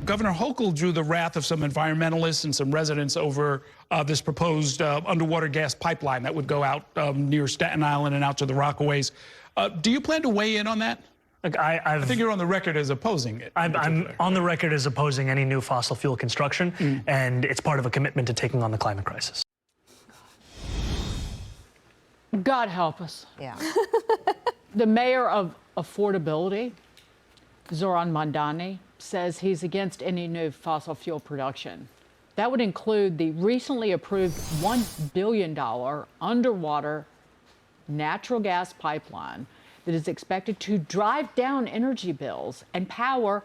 Governor Hochul drew the wrath of some environmentalists and some residents over this proposed underwater gas pipeline that would go out near Staten Island and out to the Rockaways. Do you plan to weigh in on that? Look, I think you're on the record as opposing it. I'm on the record as opposing any new fossil fuel construction, and it's part of a commitment to taking on the climate crisis. God help us. Yeah. The mayor of affordability, Zohran Mamdani, says he's against any new fossil fuel production. That would include the recently approved $1 billion underwater natural gas pipeline that is expected to drive down energy bills and power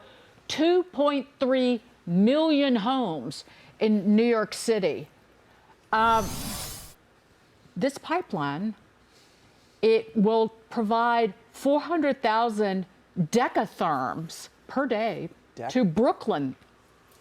2.3 million homes in New York City. This pipeline, it will provide 400,000 decatherms per day to Brooklyn,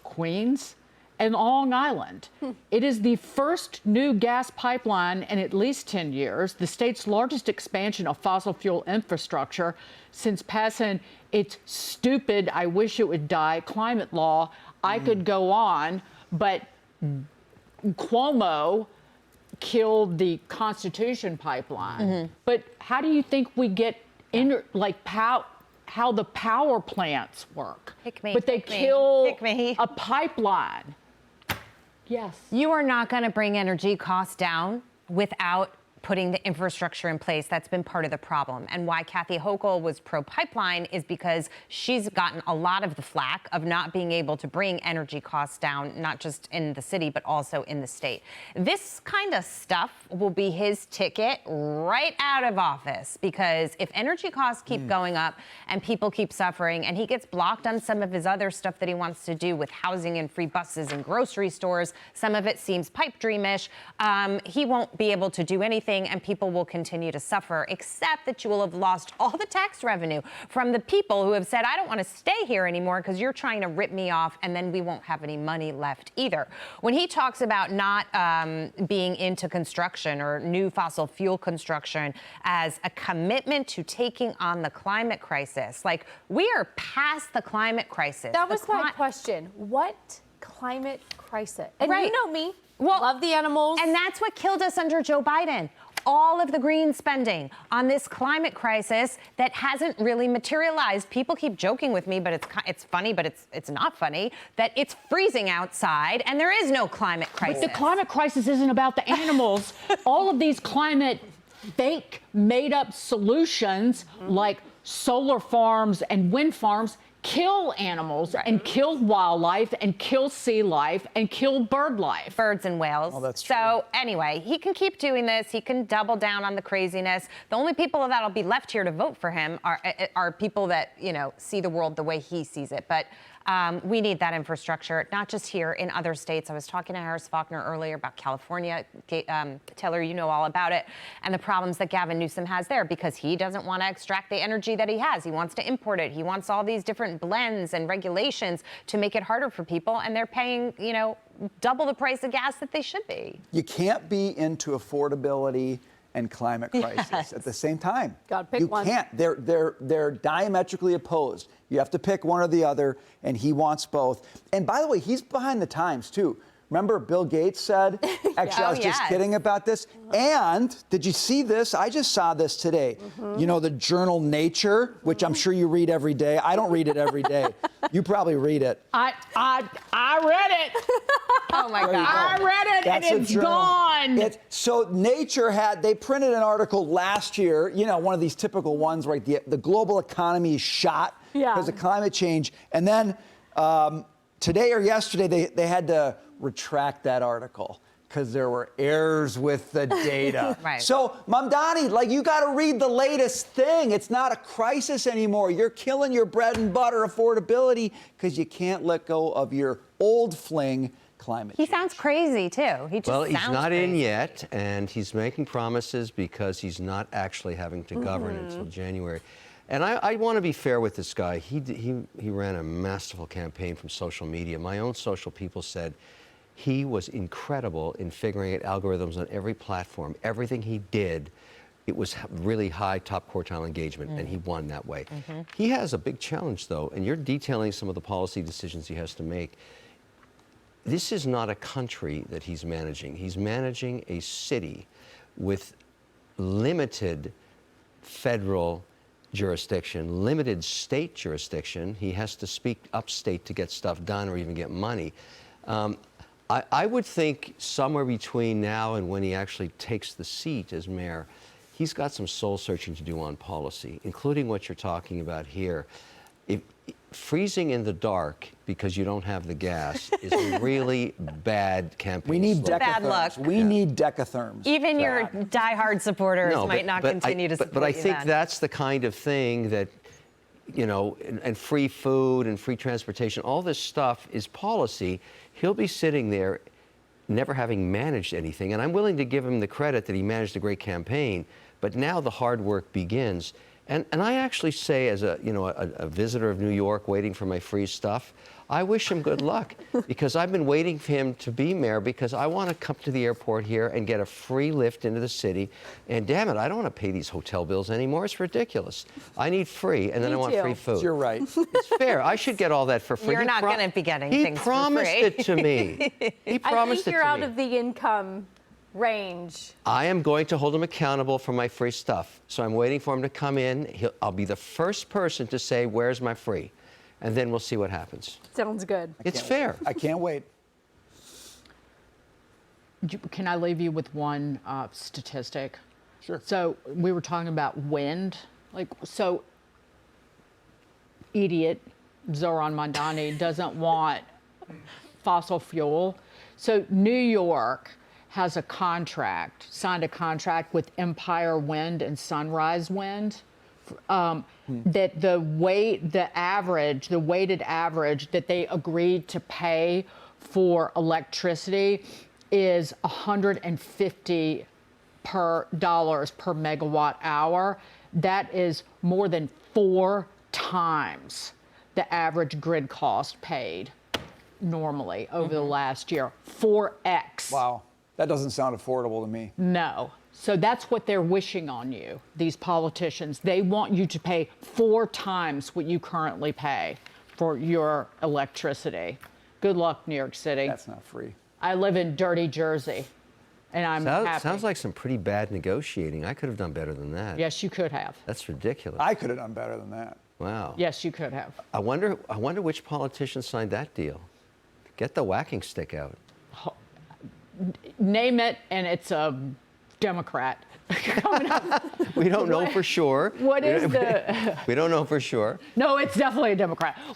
Queens, and Long Island. It is the first new gas pipeline in at least 10 years, the state's largest expansion of fossil fuel infrastructure since passing its stupid, I wish it would die, climate law. I could go on, but Cuomo killed the Constitution pipeline. But how do you think we get how the power plants work? But they kill a pipeline. Yes. You are not going to bring energy costs down without putting the infrastructure in place. That's been part of the problem. And why Kathy Hochul was pro-pipeline is because she's gotten a lot of the flack of not being able to bring energy costs down, not just in the city, but also in the state. This kind of stuff will be his ticket right out of office, because if energy costs keep going up and people keep suffering, and he gets blocked on some of his other stuff that he wants to do with housing and free buses and grocery stores, some of it seems pipe dreamish, he won't be able to do anything, and people will continue to suffer, except that you will have lost all the tax revenue from the people who have said, I don't want to stay here anymore because you're trying to rip me off, and then we won't have any money left either. When he talks about not being into construction or new fossil fuel construction as a commitment to taking on the climate crisis, like, we are past the climate crisis. That was my question. What climate crisis? And you know me, love the animals. And that's what killed us under Joe Biden. All of the green spending on this climate crisis that hasn't really materialized. People keep joking with me, but it's funny, but it's not funny, that it's freezing outside and there is no climate crisis. But the climate crisis isn't about the animals. All of these climate fake made-up solutions like solar farms and wind farms kill animals and kill wildlife and kill sea life and kill bird life. Birds and whales. Oh, that's true. So anyway, he can keep doing this. He can double down on the craziness. The only people that'll be left here to vote for him are people that, you know, see the world the way he sees it. But we need that infrastructure, not just here, in other states. I was talking to Harris Faulkner earlier about California. Taylor, you know all about it, and the problems that Gavin Newsom has there, because he doesn't want to extract the energy that he has. He wants to import it. He wants all these different blends and regulations to make it harder for people, and they're paying, you know, double the price of gas that they should be. You can't be into affordability and climate crisis at the same time. Gotta pick one. You can't. They're diametrically opposed. You have to pick one or the other, and he wants both. And by the way, he's behind the times too. Remember, Bill Gates said, actually, I was just kidding about this. And did you see this? I just saw this today. You know, the journal Nature, which I'm sure you read every day. I don't read it every day. You probably read it. I read it. Oh my God. I read it, and it's gone. So Nature they printed an article last year, you know, one of these typical ones, right? The global economy is shot because of climate change. And then today or yesterday, they had to retract that article because there were errors with the data. Right. So, Mamdani, like, you got to read the latest thing. It's not a crisis anymore. You're killing your bread and butter affordability because you can't let go of your old fling climate change. He sounds crazy, too. He just Well, he's sounds not crazy. in yet, and he's making promises because he's not actually having to govern until January. And I want to be fair with this guy. He ran a masterful campaign from social media. My own social people said he was incredible in figuring out algorithms on every platform. Everything he did it was really high top quartile engagement, and he won that way. He has a big challenge, though, and you're detailing some of the policy decisions he has to make. This is not a country that he's managing. He's managing a city with limited federal jurisdiction, limited state jurisdiction. He has to speak upstate to get stuff done or even get money. I would think somewhere between now and when he actually takes the seat as mayor, he's got some soul searching to do on policy, including what you're talking about here. Freezing in the dark because you don't have the gas is a really bad campaign. We need decatherms. Bad luck. We need decatherms. Even your diehard supporters might not continue to support But I you think then. that's the kind of thing that, you know, and free food and free transportation, all this stuff is policy. He'll be sitting there never having managed anything. And I'm willing to give him the credit that he managed a great campaign, but now the hard work begins. And I actually say, as a, you know, a visitor of New York waiting for my free stuff, I wish him good luck, because I've been waiting for him to be mayor because I want to come to the airport here and get a free lift into the city. And damn it, I don't want to pay these hotel bills anymore. It's ridiculous. I need free, and then I want free food. You're right. It's fair. I should get all that for free. You're not going to be getting things for free. He promised it to me. He promised I think you're it to out me. of the income range. I am going to hold him accountable for my free stuff. So I'm waiting for him to come in. I'll be the first person to say, where's my free? And then we'll see what happens. Sounds good. It's fair. I can't wait. Can I leave you with one statistic? Sure. So we were talking about wind. So idiot Zohran Mamdani doesn't want fossil fuel. So New York has signed a contract with Empire Wind and Sunrise Wind, that the weighted average that they agreed to pay for electricity is $150 per megawatt hour. That is more than 4 times the average grid cost paid normally over the last year. 4x. Wow. That doesn't sound affordable to me. No. So that's what they're wishing on you, these politicians. They want you to pay 4 times what you currently pay for your electricity. Good luck, New York City. That's not free. I live in dirty Jersey, and I'm happy. Sounds like some pretty bad negotiating. I could have done better than that. Yes, you could have. That's ridiculous. I could have done better than that. Wow. Yes, you could have. I wonder which politician signed that deal. Get the whacking stick out. Name it, and it's a Democrat. We don't know for sure. What is the... We don't know for sure. No, it's definitely a Democrat.